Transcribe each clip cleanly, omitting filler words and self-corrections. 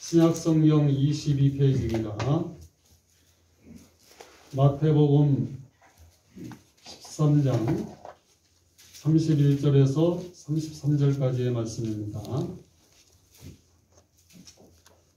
신약성경 22페이지입니다. 마태복음 13장 31절에서 33절까지의 말씀입니다.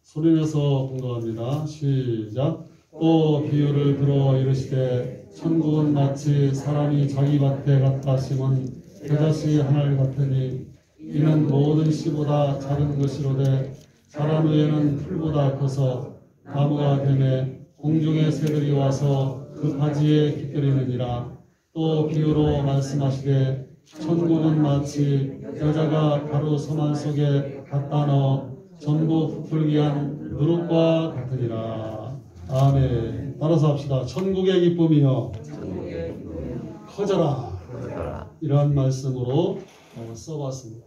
소리내서 공독합니다. 시작. 또 비유를 들어 이르시되 천국은 마치 사람이 자기 밭에 갖다 심은 겨자씨 하나를 같으니 이는 모든 씨보다 작은 것이로되 자란 후에는 풀보다 커서 나무가 되매 공중의 새들이 와서 그 가지에 깃들이느니라. 또 비유로 말씀하시되 천국은 마치 여자가 가루 서만 속에 갖다 넣어 전부 부풀기한 누룩과 같으니라. 아멘. 따라서 합시다. 천국의 기쁨이여 커져라. 이러한 말씀으로 써봤습니다.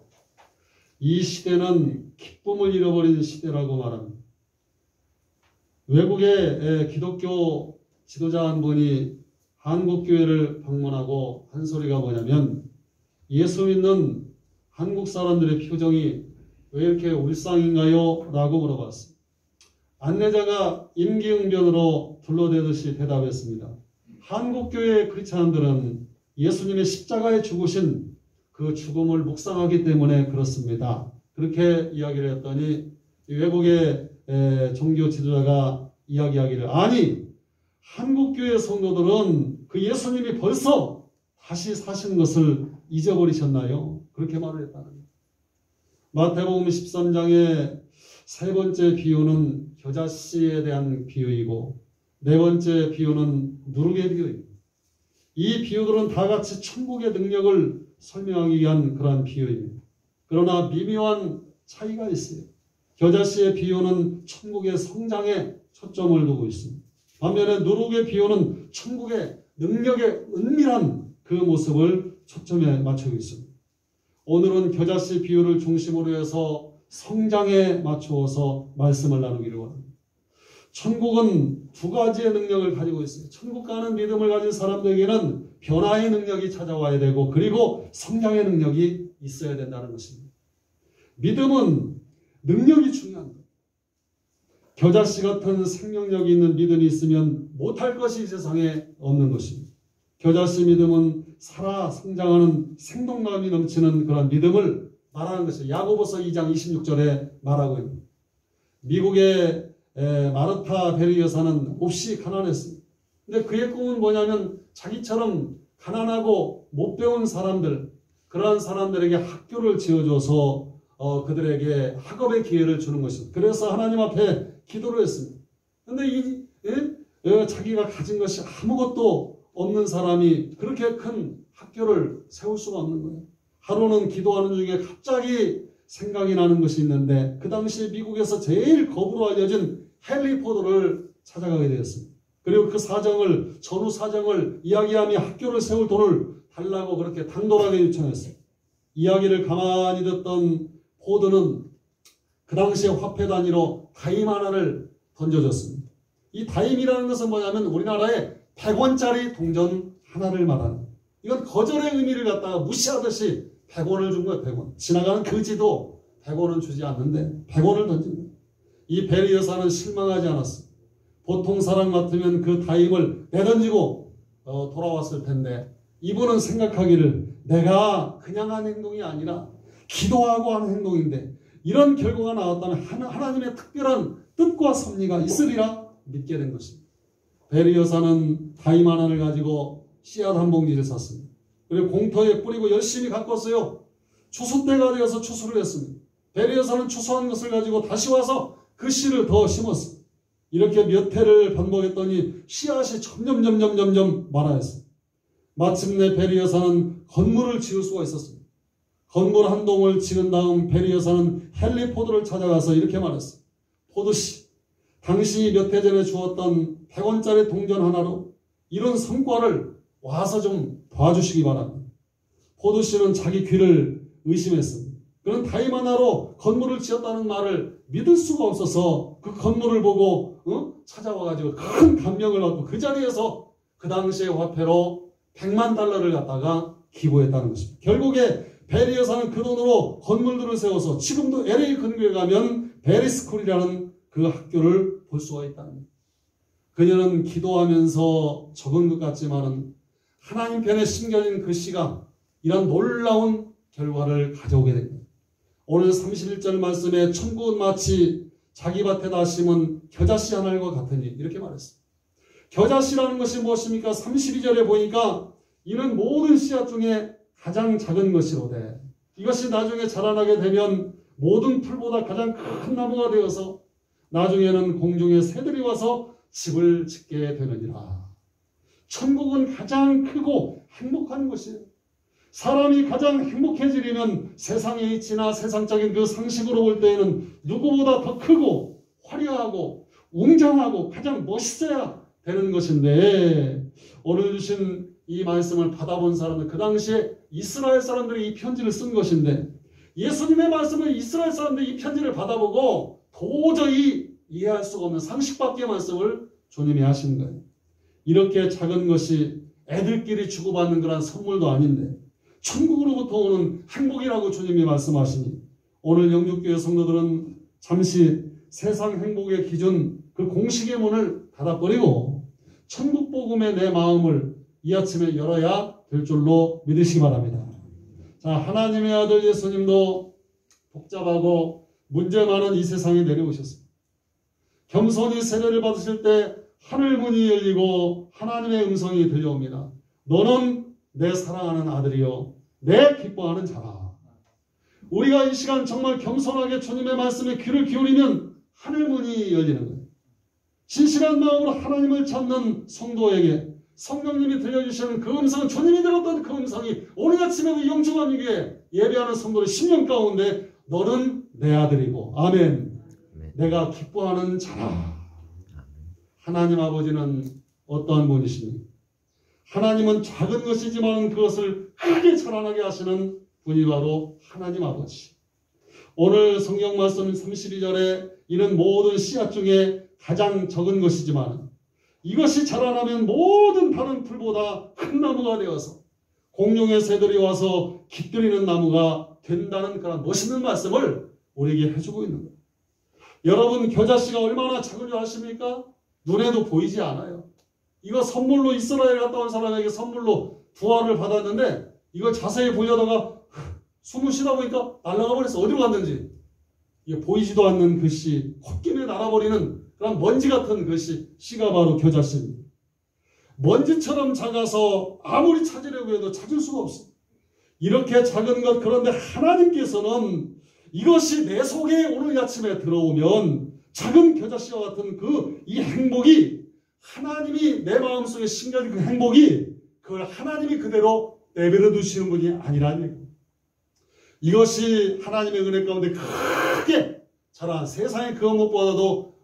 이 시대는 기쁨을 잃어버린 시대라고 말합니다. 외국의 기독교 지도자 한 분이 한국교회를 방문하고 한 소리가 뭐냐면 예수 믿는 한국 사람들의 표정이 왜 이렇게 울상인가요? 라고 물어봤어요. 안내자가 임기응변으로 둘러대듯이 대답했습니다. 한국교회의 크리스찬들은 예수님의 십자가에 죽으신 그 죽음을 묵상하기 때문에 그렇습니다. 그렇게 이야기를 했더니 외국의 종교 지도자가 이야기하기를 아니 한국교회 성도들은 그 예수님이 벌써 다시 사신 것을 잊어버리셨나요? 그렇게 말을 했다는 거예요. 마태복음 13장의 세 번째 비유는 겨자씨에 대한 비유이고 네 번째 비유는 누룩의 비유입니다. 이 비유들은 다 같이 천국의 능력을 설명하기 위한 그러한 비유입니다. 그러나 미묘한 차이가 있어요. 겨자씨의 비유는 천국의 성장에 초점을 두고 있습니다. 반면에 누룩의 비유는 천국의 능력의 은밀한 그 모습을 초점에 맞추고 있습니다. 오늘은 겨자씨 비유를 중심으로 해서 성장에 맞추어서 말씀을 나누기를 원합니다. 천국은 두 가지의 능력을 가지고 있어요. 천국 가는 믿음을 가진 사람들에게는 변화의 능력이 찾아와야 되고 그리고 성장의 능력이 있어야 된다는 것입니다. 믿음은 능력이 중요한 거예요. 겨자씨 같은 생명력이 있는 믿음이 있으면 못할 것이 이 세상에 없는 것입니다. 겨자씨 믿음은 살아 성장하는 생동감이 넘치는 그런 믿음을 말하는 것이에요. 야고보서 2장 26절에 말하고 있습니다. 미국의 마르타 베리 여사는 몹시 가난했습니다. 근데 그의 꿈은 뭐냐면 자기처럼 가난하고 못 배운 사람들, 그러한 사람들에게 학교를 지어줘서 그들에게 학업의 기회를 주는 것입니다. 그래서 하나님 앞에 기도를 했습니다. 근데 자기가 가진 것이 아무것도 없는 사람이 그렇게 큰 학교를 세울 수가 없는 거예요. 하루는 기도하는 중에 갑자기 생각이 나는 것이 있는데 그 당시 미국에서 제일 거부로 알려진 헨리 포드를 찾아가게 되었습니다. 그리고 그 사정을 전후 사정을 이야기하며 학교를 세울 돈을 달라고 그렇게 당돌하게 요청했어요. 이야기를 가만히 듣던 포드는 그 당시에 화폐 단위로 다임 하나를 던져줬습니다. 이 다임이라는 것은 뭐냐면 우리나라에 100원짜리 동전 하나를 말하는, 이건 거절의 의미를 갖다가 무시하듯이 100원을 준 거예요. 100원. 지나가는 거지도 100원은 주지 않는데 100원을 던진 거예요. 이 베리 여사는 실망하지 않았어요. 보통 사람 같으면 그 다임을 내던지고 돌아왔을 텐데 이분은 생각하기를 내가 그냥 한 행동이 아니라 기도하고 하는 행동인데 이런 결과가 나왔다면 하나님의 특별한 뜻과 섭리가 있으리라 믿게 된 것입니다. 베리 여사는 다임 하나를 가지고 씨앗 한 봉지를 샀습니다. 그리고 공터에 뿌리고 열심히 가꿨어요. 추수 때가 되어서 추수를 했습니다. 베리 여사는 추수한 것을 가지고 다시 와서 그 씨를 더 심었습니다. 이렇게 몇 해를 반복했더니 씨앗이 점점 많아졌습니다. 마침내 베리 여사는 건물을 지을 수가 있었습니다. 건물 한 동을 지은 다음 베리 여사는 헨리 포드를 찾아가서 이렇게 말했어요. 포드씨, 당신이 몇 해 전에 주었던 100원짜리 동전 하나로 이런 성과를 와서 좀 봐주시기 바랍니다. 포드씨는 자기 귀를 의심했습니다. 그는 다임 하나로 건물을 지었다는 말을 믿을 수가 없어서 그 건물을 보고 찾아와가지고 큰 감명을 얻고 그 자리에서 그 당시의 화폐로 $100만 갖다가 기부했다는 것입니다. 결국에 베리에 사는 그 돈으로 건물들을 세워서 지금도 LA 근교에 가면 베리스쿨이라는 그 학교를 볼 수가 있다는 거예요. 그녀는 기도하면서 적은 것 같지만은 하나님 편에 심겨진 그 씨가 이런 놀라운 결과를 가져오게 됩니다. 오늘 31절 말씀에 천국은 마치 자기 밭에다 심은 겨자씨 한 알과 같으니 이렇게 말했습니다. 겨자씨라는 것이 무엇입니까? 32절에 보니까 이는 모든 씨앗 중에 가장 작은 것이로되 이것이 나중에 자라나게 되면 모든 풀보다 가장 큰 나무가 되어서 나중에는 공중의 새들이 와서 집을 짓게 되느니라. 천국은 가장 크고 행복한 곳이에요. 사람이 가장 행복해지려면 세상의 이치나 세상적인 그 상식으로 볼 때에는 누구보다 더 크고 화려하고 웅장하고 가장 멋있어야 되는 것인데, 오늘 주신 이 말씀을 받아본 사람들, 그 당시에 이스라엘 사람들이 이 편지를 쓴 것인데, 예수님의 말씀을 이스라엘 사람들이 이 편지를 받아보고 도저히 이해할 수가 없는 상식밖의 말씀을 주님이 하신 거예요. 이렇게 작은 것이 애들끼리 주고받는 그런 선물도 아닌데 천국으로부터 오는 행복이라고 주님이 말씀하시니, 오늘 영육교회 성도들은 잠시 세상 행복의 기준 그 공식의 문을 닫아버리고 천국 복음의 내 마음을 이 아침에 열어야 될 줄로 믿으시기 바랍니다. 자, 하나님의 아들 예수님도 복잡하고 문제 많은 이 세상에 내려오셨습니다. 겸손히 세례를 받으실 때 하늘 문이 열리고 하나님의 음성이 들려옵니다. 너는 내 사랑하는 아들이요 내 기뻐하는 자라. 우리가 이 시간 정말 겸손하게 주님의 말씀에 귀를 기울이면 하늘 문이 열리는 거예요. 진실한 마음으로 하나님을 찾는 성도에게 성령님이 들려주시는 그 음성은, 주님이 들었던 그 음성이 오늘 아침에 영중한 위기에 예배하는 성도의 심령 가운데 너는 내 아들이고 아멘, 내가 기뻐하는 자라. 하나님 아버지는 어떠한 분이십니까? 하나님은 작은 것이지만 그것을 크게 자라나게 하시는 분이 바로 하나님 아버지. 오늘 성경 말씀 32절에 이는 모든 씨앗 중에 가장 적은 것이지만 이것이 자라나면 모든 다른 풀보다 큰 나무가 되어서 공룡의 새들이 와서 깃들이는 나무가 된다는 그런 멋있는 말씀을 우리에게 해주고 있는 거예요. 여러분, 겨자씨가 얼마나 작은 줄 아십니까? 눈에도 보이지 않아요. 이거 선물로 이스라엘 갔다 온 사람에게 선물로 부활을 받았는데 이걸 자세히 보려다가 숨을 쉬다 보니까 날아가 버렸어. 어디로 갔는지. 이게 보이지도 않는 그 씨, 콧김에 날아버리는 그런 먼지 같은 그 씨가 바로 겨자씨입니다. 먼지처럼 작아서 아무리 찾으려고 해도 찾을 수가 없어. 이렇게 작은 것, 그런데 하나님께서는 이것이 내 속에 오늘 아침에 들어오면 작은 겨자씨와 같은 그 이 행복이, 하나님이 내 마음속에 심겨진 그 행복이, 그걸 하나님이 그대로 내버려 두시는 분이 아니라는 얘기입니다. 이것이 하나님의 은혜 가운데 크게 자란 세상의 그 무엇보다도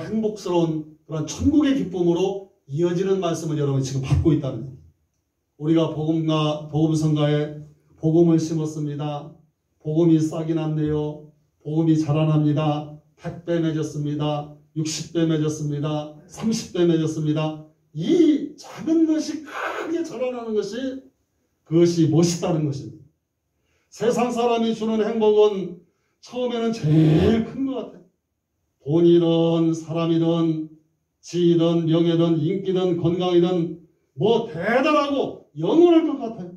행복스러운 그런 천국의 기쁨으로 이어지는 말씀을 여러분이 지금 받고 있다는 거예요. 우리가 복음성가에 복음을 심었습니다. 복음이 싹이 났네요. 복음이 자라납니다. 100배 맺었습니다. 60배 맺었습니다. 30배 맺었습니다. 이 작은 것이 크게 자라나는 것이, 그것이 멋있다는 것입니다. 세상 사람이 주는 행복은 처음에는 제일 큰 것 같아요. 돈이든 사람이든 지위든 명예든 인기든 건강이든 뭐 대단하고 영원할 것 같아요.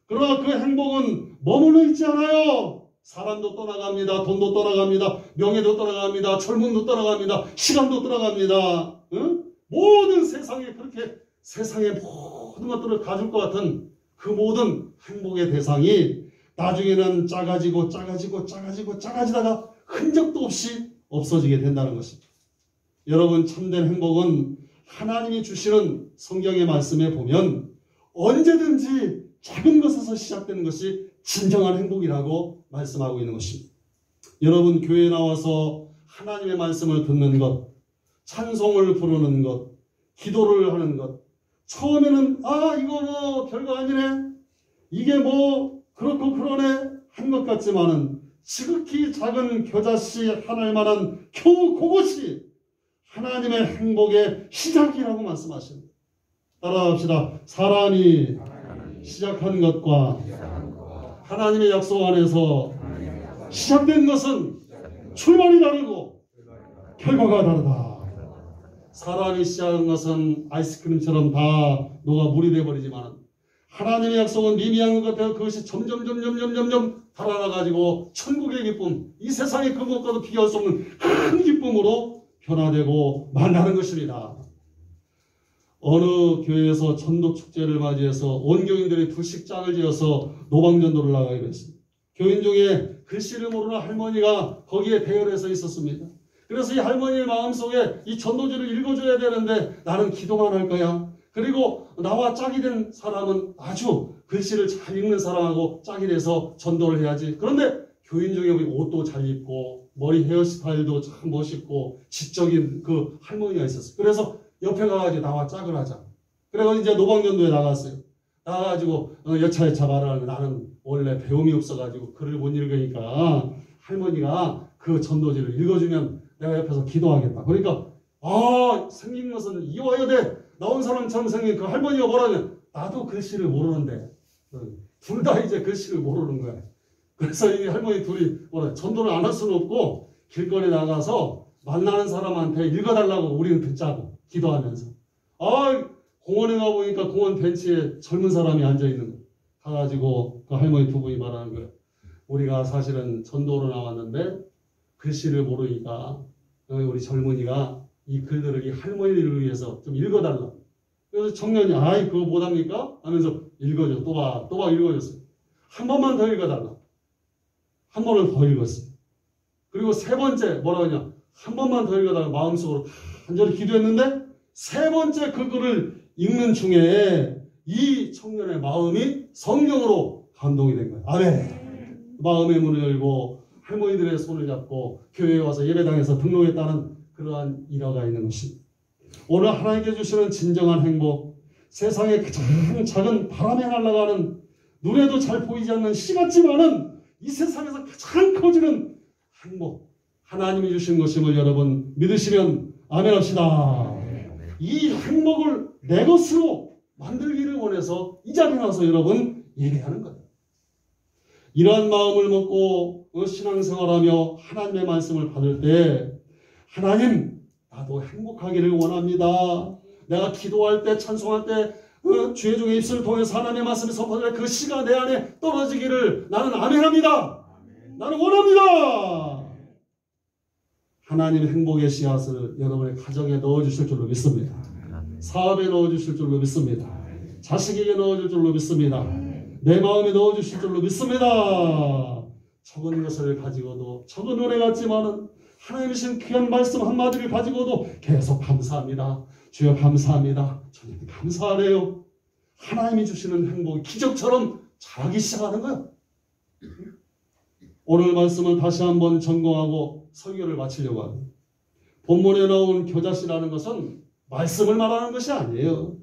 그러나 그 행복은 머물러 있지 않아요. 사람도 떠나갑니다. 돈도 떠나갑니다. 명예도 떠나갑니다. 젊음도 떠나갑니다. 시간도 떠나갑니다. 응? 모든 세상에 그렇게 세상의 모든 것들을 가질 것 같은 그 모든 행복의 대상이 나중에는 작아지다가 흔적도 없이 없어지게 된다는 것입니다. 여러분, 참된 행복은 하나님이 주시는 성경의 말씀에 보면 언제든지 작은 것에서 시작되는 것이 진정한 행복이라고 말씀하고 있는 것입니다. 여러분, 교회에 나와서 하나님의 말씀을 듣는 것, 찬송을 부르는 것, 기도를 하는 것, 처음에는 이거 뭐 별거 아니네, 이게 뭐 그렇고 그러네 한 것 같지만은 지극히 작은 겨자씨 하나만한 겨우 그것이 하나님의 행복의 시작이라고 말씀하십니다. 따라합시다. 사람이 시작한 것과 하나님의 약속 안에서 시작된 것은 출발이 다르고 결과가 다르다. 사람이 시작한 것은 아이스크림처럼 다 녹아 물이 돼버리지만 하나님의 약속은 미미한 것 같아요. 그것이 점점 달아나가지고 천국의 기쁨, 이 세상의 그 무엇과도 비교할 수 없는 큰 기쁨으로 변화되고 만나는 것입니다. 어느 교회에서 전도 축제를 맞이해서 온 교인들이 둘씩 짝을 지어서 노방전도를 나가기로 했습니다. 교인 중에 글씨를 모르는 할머니가 거기에 대열해서 있었습니다. 그래서 이 할머니의 마음속에 이 전도지를 읽어줘야 되는데 나는 기도만 할 거야. 그리고 나와 짝이 된 사람은 아주 글씨를 잘 읽는 사람하고 짝이 돼서 전도를 해야지. 그런데 교인 중에 옷도 잘 입고 머리 헤어스타일도 참 멋있고 지적인 그 할머니가 있었어요. 그래서 옆에 가가지고 나와 짝을 하자. 그래서 이제 노방전도에 나갔어요. 나가가지고 여차여차 말하는 나는 원래 배움이 없어가지고 글을 못 읽으니까 할머니가 그 전도지를 읽어주면 내가 옆에서 기도하겠다. 그러니까 생긴 것은 이화여대 나온 사람처럼 생긴 그 할머니가 뭐라면 나도 글씨를 모르는데 둘 다 이제 글씨를 모르는 거야. 그래서 이 할머니 둘이 전도를 안 할 수는 없고 길거리 나가서 만나는 사람한테 읽어달라고 우리는 듣자고 기도하면서 공원에 가보니까 공원 벤치에 젊은 사람이 앉아있는 거야. 가가지고 그 할머니 두 분이 말하는 거야. 우리가 사실은 전도로 나왔는데 글씨를 모르니까 우리 젊은이가 이 글들을 이 할머니를 위해서 좀 읽어달라. 그래서 청년이 그거 못합니까? 하면서 읽어줘. 또박 읽어줬어요. 한 번만 더 읽어달라. 한 번을 더 읽었어요. 그리고 세 번째 뭐라고 하냐. 한 번만 더 읽어달라. 마음속으로 간절히 기도했는데 세 번째 그 글을 읽는 중에 이 청년의 마음이 성경으로 감동이 된 거예요. 아멘. 마음의 문을 열고 할머니들의 손을 잡고 교회에 와서 예배당에서 등록했다는 그러한 일화가 있는 것입니다. 오늘 하나님께 주시는 진정한 행복, 세상의 가장 작은 바람에 날아가는 눈에도 잘 보이지 않는 씨 같지만은 이 세상에서 가장 커지는 행복, 하나님이 주신 것임을 여러분 믿으시면 아멘 합시다. 이 행복을 내 것으로 만들기를 원해서 이 자리에 나와서 여러분 예배하는 거예요. 이러한 마음을 먹고 신앙생활하며 하나님의 말씀을 받을 때 하나님 나도 행복하기를 원합니다. 내가 기도할 때 찬송할 때 주의 종의 입술을 통해서 하나님의 말씀을 선포할 때 그 씨가 내 안에 떨어지기를 나는 아멘합니다. 나는 원합니다. 하나님 행복의 씨앗을 여러분의 가정에 넣어주실 줄로 믿습니다. 사업에 넣어주실 줄로 믿습니다. 자식에게 넣어줄 줄로 믿습니다. 내 마음에 넣어주실 줄로 믿습니다. 적은 것을 가지고도 적은 은혜 같지만은 하나님이신 귀한 말씀 한마디를 가지고도 계속 감사합니다. 주여 감사합니다. 주님 감사하네요. 하나님이 주시는 행복이 기적처럼 자라기 시작하는 거예요. 오늘 말씀을 다시 한번 점검하고 설교를 마치려고 합니다. 본문에 나온 교자씨라는 것은 말씀을 말하는 것이 아니에요.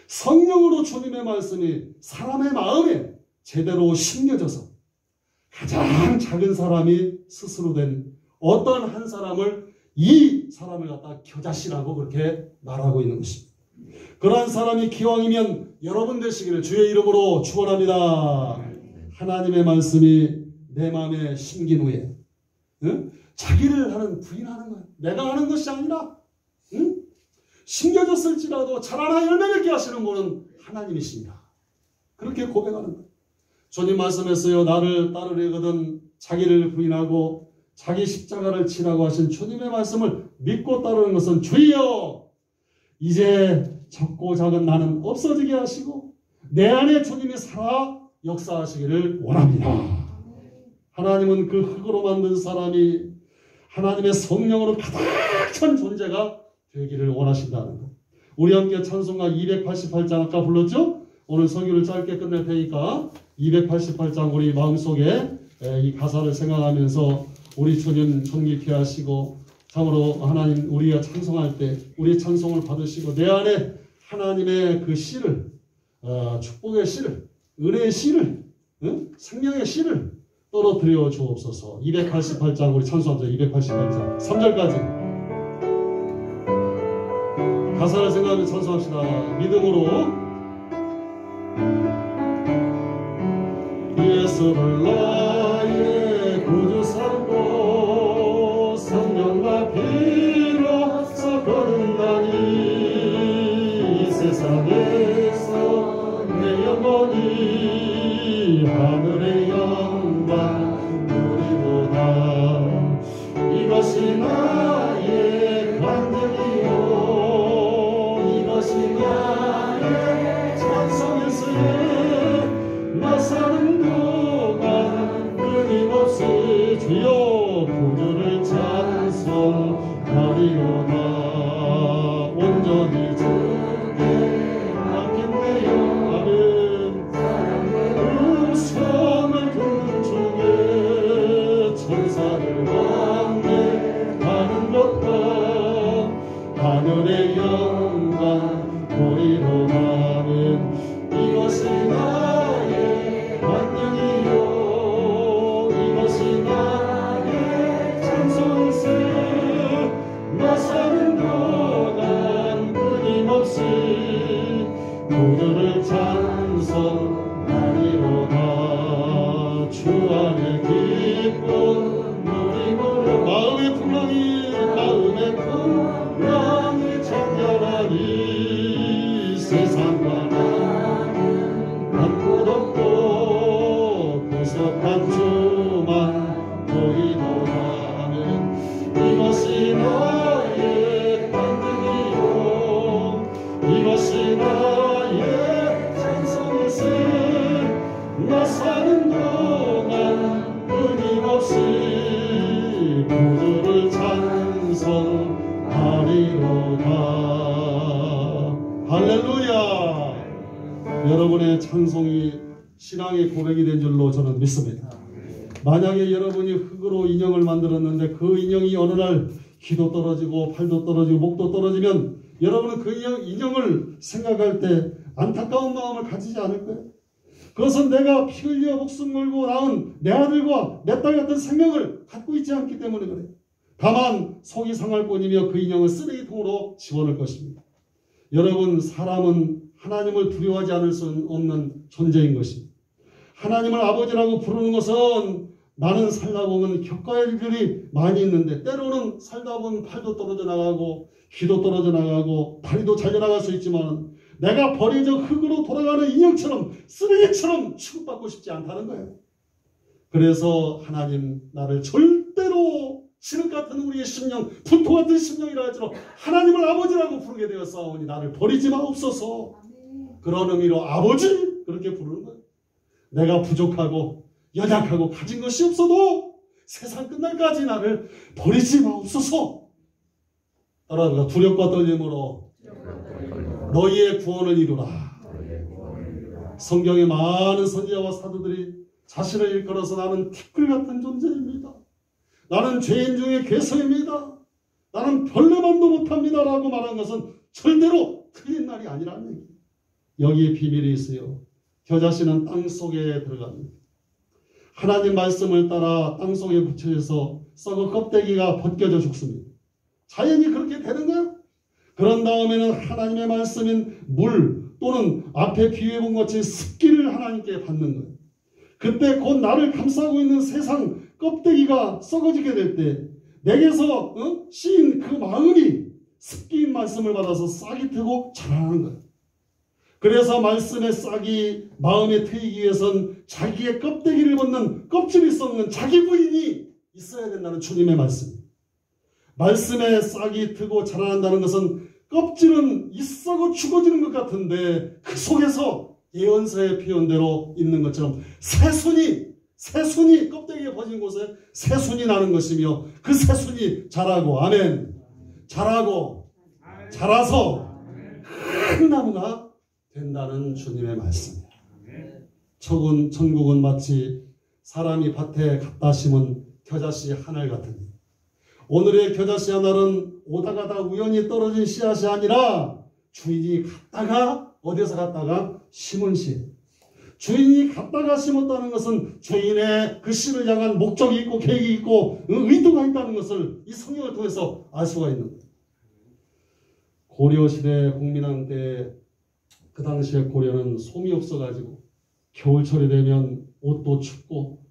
성령으로 주님의 말씀이 사람의 마음에 제대로 심겨져서 가장 작은 사람이 스스로 된 어떤 한 사람을 이 사람을 갖다 교자씨라고 그렇게 말하고 있는 것입니다. 그러한 사람이 기왕이면 여러분 되시기를 주의 이름으로 축원합니다. 하나님의 말씀이 내 마음에 심긴 후에 자기를 하는 부인하는 거예요. 내가 하는 것이 아니라 심겨졌을지라도 자라나 열매 맺게 하시는 분은 하나님이십니다. 그렇게 고백하는 거예요. 주님 말씀했어요. 나를 따르려거든 자기를 부인하고 자기 십자가를 치라고 하신 주님의 말씀을 믿고 따르는 것은 주여 이제 적고 작은 나는 없어지게 하시고 내 안에 주님이 살아 역사하시기를 원합니다. 하나님은 그 흙으로 만든 사람이 하나님의 성령으로 가득 찬 존재가 되기를 원하신다는 것. 우리 함께 찬송가 288장 아까 불렀죠? 오늘 설교를 짧게 끝낼 테니까 288장 우리 마음속에 이 가사를 생각하면서 우리 주님 존귀케 하시고 참으로 하나님 우리가 찬송할 때 우리의 찬송을 받으시고 내 안에 하나님의 그 씨를 축복의 씨를 은혜의 씨를 생명의 씨를 떨어뜨려 주옵소서. 288장 우리 찬송하자. 288장 3절까지 가사를 생각하며 찬송합시다. 믿음으로 예수를 나의 구주 삼고 성령과 피로써 거듭나니 이 세상에서 내 영혼이 하늘의 영광 누리도다. 이것이 나의 간증이요 이것이 나의 찬송일세. 나 사는 동안 끊임없이 주여 구주를 찬송하리로다. 온전히 주께 맡긴대요. 아멘. 음성을 듣는 중에 천사를 왕래하는 것과 하늘의 영광 보리로다는 이것이 나의 만능이요 이것이 나의 찬송일세. 나 사는 동안 끊임없이 구주를 찬송하리로다. 주 안에 기쁨 누리므로 마음의 풍랑이 잠잠하니 세상과 나는 한곳 없고 구속한 주만 보이노라는 이것이 나의 간증이요 이것이 나의 찬송일세. 나 사는 동안 끊임없이 구주를 찬송하리로다. 할렐루야. 여러분의 찬송이 신앙의 고백이 된 줄로 저는 믿습니다. 만약에 여러분이 흙으로 인형을 만들었는데 그 인형이 어느 날 귀도 떨어지고 팔도 떨어지고 목도 떨어지면 여러분은 그 인형을 생각할 때 안타까운 마음을 가지지 않을 거예요. 그것은 내가 피 흘려 목숨 걸고 낳은 내 아들과 내 딸 같은 생명을 갖고 있지 않기 때문에 그래요. 다만 속이 상할 뿐이며 그 인형은 쓰레기통으로 집어넣을 것입니다. 여러분, 사람은 하나님을 두려워하지 않을 수 없는 존재인 것입니다. 하나님을 아버지라고 부르는 것은 나는 살다 보면 겪어야 할 일들이 많이 있는데 때로는 살다 보면 팔도 떨어져 나가고 귀도 떨어져 나가고 다리도 잘려 나갈 수 있지만 내가 버려져 흙으로 돌아가는 인형처럼 쓰레기처럼 취급받고 싶지 않다는 거예요. 그래서 하나님 나를 절대로 칠흑 같은 우리의 심령, 분토 같은 심령이라 할지라도 하나님을 아버지라고 부르게 되었사오니 나를 버리지 마옵소서. 그런 의미로 아버지 그렇게 부르는 거예요. 내가 부족하고 연약하고 가진 것이 없어도 세상 끝날까지 나를 버리지 마옵소서. 따라합니다. 두렵과 떨림으로 너희의 구원을 이루라. 성경의 많은 선지자와 사도들이 자신을 일컬어서 나는 티끌 같은 존재입니다. 나는 죄인 중에 괴수입니다. 나는 별내만도 못합니다. 라고 말한 것은 절대로 틀린 말이 아니라는 얘기예요. 여기에 비밀이 있어요. 겨자씨는 땅속에 들어갑니다. 하나님 말씀을 따라 땅속에 붙여져서 썩어 껍데기가 벗겨져 죽습니다. 자연이 그렇게 되는 거예요. 그런 다음에는 하나님의 말씀인 물 또는 앞에 비유해본 것처럼 습기를 하나님께 받는 거예요. 그때 곧 나를 감싸고 있는 세상 껍데기가 썩어지게 될 때 내게서 씌인 그 마음이 습기인 말씀을 받아서 싹이 트고 자라나는 거예요. 그래서 말씀의 싹이 마음에 트이기 위해선 자기의 껍데기를 벗는 껍질이 썩는 자기 부인이 있어야 된다는 주님의 말씀. 말씀에 싹이 트고 자라난다는 것은 껍질은 썩어 죽어지는 것 같은데 그 속에서 예언서의 표현대로 있는 것처럼 새순이 껍데기에 벗은 곳에 새순이 나는 것이며 그 새순이 자라고 아멘 자라고 자라서 큰 나무가 된다는 주님의 말씀이에요. 천국은 마치 사람이 밭에 갖다 심은 겨자씨 하늘 같으니 오늘의 겨자씨 하나는 오다 가다 우연히 떨어진 씨앗이 아니라 주인이 갔다가 어디서 갔다가 심은 씨. 주인이 갔다가 심었다는 것은 주인의 그 씨를 향한 목적이 있고 계획이 있고 의도가 있다는 것을 이 성경을 통해서 알 수가 있는 거예요. 고려시대 공민왕 때 그 당시에 고려는 솜이 없어가지고 겨울철이 되면 옷도 춥고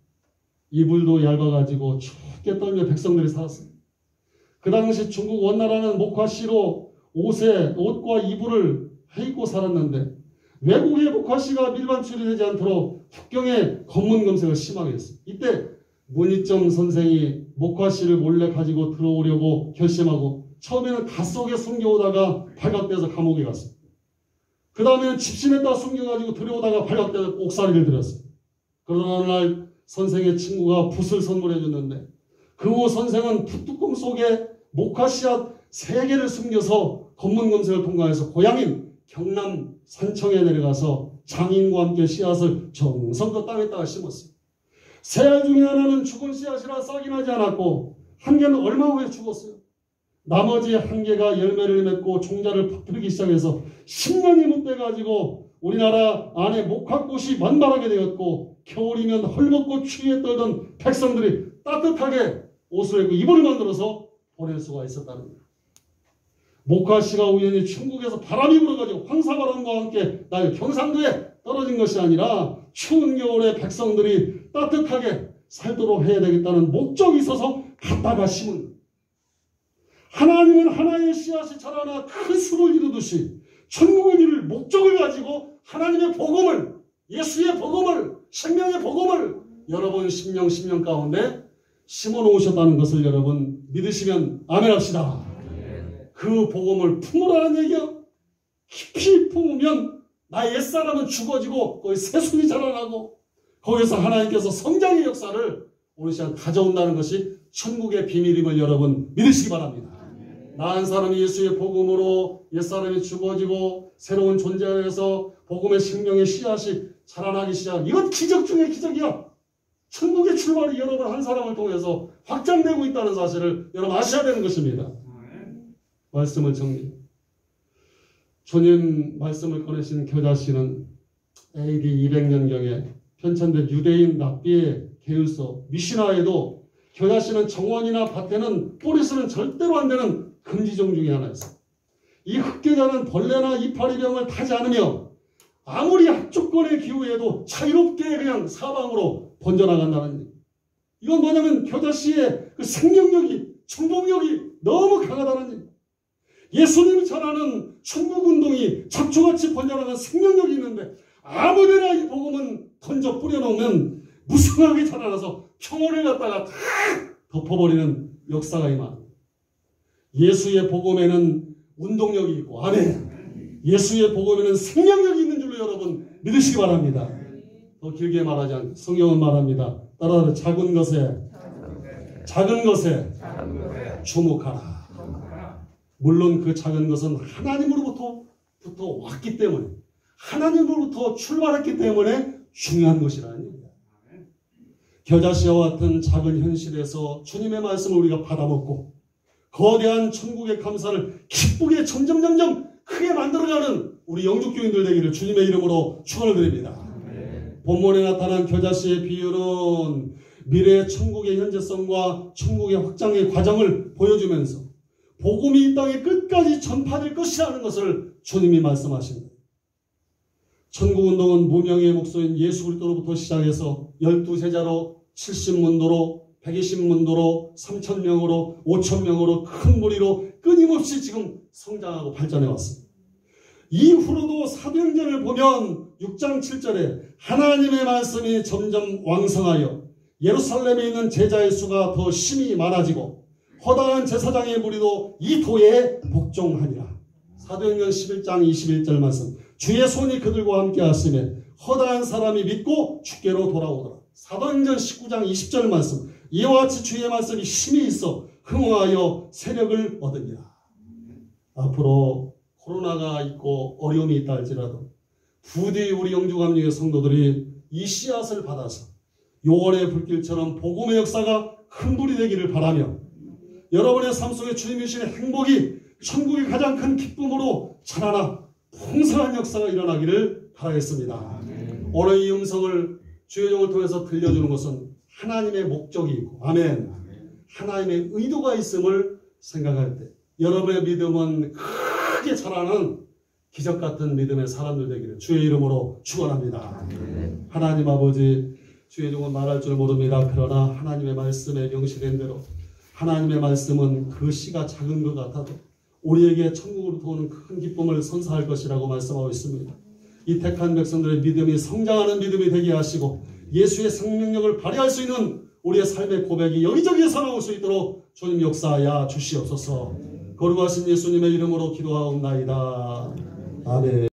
이불도 얇아가지고 춥게 떨며 백성들이 살았어요. 그 당시 중국 원나라는 목화씨로 옷과 이불을 해입고 살았는데 외국의 목화씨가 밀반 출입되지 않도록 국경에 검문 검색을 심하게 했어요. 이때 문희점 선생이 목화씨를 몰래 가지고 들어오려고 결심하고 처음에는 갓속에 숨겨오다가 발각돼서 감옥에 갔어요. 그 다음에는 집신에다 숨겨가지고 들여오다가 발각돼서 옥살이를 들였어요. 그러나 어느 날 선생의 친구가 붓을 선물해 줬는데 그 후 선생은 붓뚜껑 속에 목화씨앗 3개를 숨겨서 검문 검색을 통과해서 고향인 경남 산청에 내려가서 장인과 함께 씨앗을 정성껏 땅에다가 심었어요. 3알 중에 하나는 죽은 씨앗이라 싹이 나지 않았고 한 개는 얼마 후에 죽었어요. 나머지 한 개가 열매를 맺고 종자를 퍼뜨리기 시작해서 10년이 못 돼가지고 우리나라 안에 목화꽃이 만발하게 되었고 겨울이면 헐벗고 추위에 떨던 백성들이 따뜻하게 옷을 입고 이불을 만들어서 보낼 수가 있었다는 거예요. 목화씨가 우연히 중국에서 바람이 불어가지고 황사바람과 함께 날 경상도에 떨어진 것이 아니라 추운 겨울에 백성들이 따뜻하게 살도록 해야 되겠다는 목적이 있어서 갖다가 심은 거예요. 하나님은 하나의 씨앗이 자라나 큰 숲을 이루듯이 천국을 이룰 목적을 가지고 하나님의 복음을, 예수의 복음을, 생명의 복음을 여러분 심령 가운데 심어 놓으셨다는 것을 여러분 믿으시면 아멘 합시다. 그 복음을 품으라는 얘기야. 깊이 품으면 나의 옛사람은 죽어지고 거기 새순이 자라나고 거기서 하나님께서 성장의 역사를 오늘 시간 가져온다는 것이 천국의 비밀임을 여러분 믿으시기 바랍니다. 나은 사람이 예수의 복음으로 옛사람이 죽어지고 새로운 존재에서 복음의 생명의 씨앗이 자라나기 시작. 이건 기적 중의 기적이야. 천국의 출발이 여러분 한 사람을 통해서 확장되고 있다는 사실을 여러분 아셔야 되는 것입니다. 말씀을 정리. 주님 말씀을 꺼내신 겨자씨는 AD 200년경에 편찬된 유대인 납비의 계율서 미시나에도 겨자씨는 정원이나 밭에는 뿌리 쓰는 절대로 안 되는 금지종 중에 하나였어요. 이 흑겨자는 벌레나 이파리병을 타지 않으며 아무리 약조건의 기후에도 자유롭게 그냥 사방으로 번져나간다는 얘기. 이건 뭐냐면 겨자씨의 그 생명력이, 정복력이 너무 강하다는 얘기. 예수님이 전하는 천국운동이 잡초같이 번져나가는 생명력이 있는데 아무데나 이 복음은 던져 뿌려놓으면 무성하게 자라나서 평온을 갖다가 다 덮어버리는 역사가 임합니다. 예수의 복음에는 운동력이 있고 아멘. 예수의 복음에는 생명력이 있는 줄로 여러분 믿으시기 바랍니다. 더 길게 말하지 않고 성경은 말합니다. 따라서 작은 것에 주목하라. 물론 그 작은 것은 하나님으로부터 왔기 때문에 하나님으로부터 출발했기 때문에 중요한 것이라는 얘기입니다. 겨자씨와 같은 작은 현실에서 주님의 말씀을 우리가 받아먹고 거대한 천국의 감사를 기쁘게 점점 크게 만들어가는 우리 영주교인들 되기를 주님의 이름으로 축원을 드립니다. 본문에 나타난 겨자씨의 비유는 미래의 천국의 현재성과 천국의 확장의 과정을 보여주면서 복음이 이 땅에 끝까지 전파될 것이라는 것을 주님이 말씀하십니다. 천국운동은 무명의 목소인 예수 그리스도로부터 시작해서 12제자로 70문도로 120문도로 3,000명으로 5,000명으로 큰 무리로 끊임없이 지금 성장하고 발전해 왔습니다. 이후로도 사도행전을 보면 6장 7절에 하나님의 말씀이 점점 왕성하여 예루살렘에 있는 제자의 수가 더 심히 많아지고 허다한 제사장의 무리도 이 도에 복종하니라. 사도행전 11장 21절 말씀. 주의 손이 그들과 함께 하시매 허다한 사람이 믿고 주께로 돌아오더라. 사도행전 19장 20절 말씀. 이와 같이 주의 말씀이 힘이 있어 흥하여 세력을 얻으니라. 앞으로 코로나가 있고 어려움이 있다 할지라도 부디 우리 영주감리의 성도들이 이 씨앗을 받아서 요원의 불길처럼 복음의 역사가 흥불이 되기를 바라며 여러분의 삶 속에 주님이 주신 행복이 천국의 가장 큰 기쁨으로 자라나 풍성한 역사가 일어나기를 바라겠습니다. 오늘 이 음성을 주의 종을 통해서 들려주는 것은 하나님의 목적이 있고 아멘. 하나님의 의도가 있음을 생각할 때 여러분의 믿음은 크게 자라는 기적같은 믿음의 사람들 되기를 주의 이름으로 축원합니다. 하나님 아버지 주의 종은 말할 줄 모릅니다. 그러나 하나님의 말씀에 명시된 대로 하나님의 말씀은 그 씨가 작은 것 같아도 우리에게 천국으로부터 오는 큰 기쁨을 선사할 것이라고 말씀하고 있습니다. 이 택한 백성들의 믿음이 성장하는 믿음이 되게 하시고 예수의 생명력을 발휘할 수 있는 우리의 삶의 고백이 여기저기에서 나올 수 있도록 주님 역사하여 주시옵소서. 거룩하신 예수님의 이름으로 기도하옵나이다. 아멘.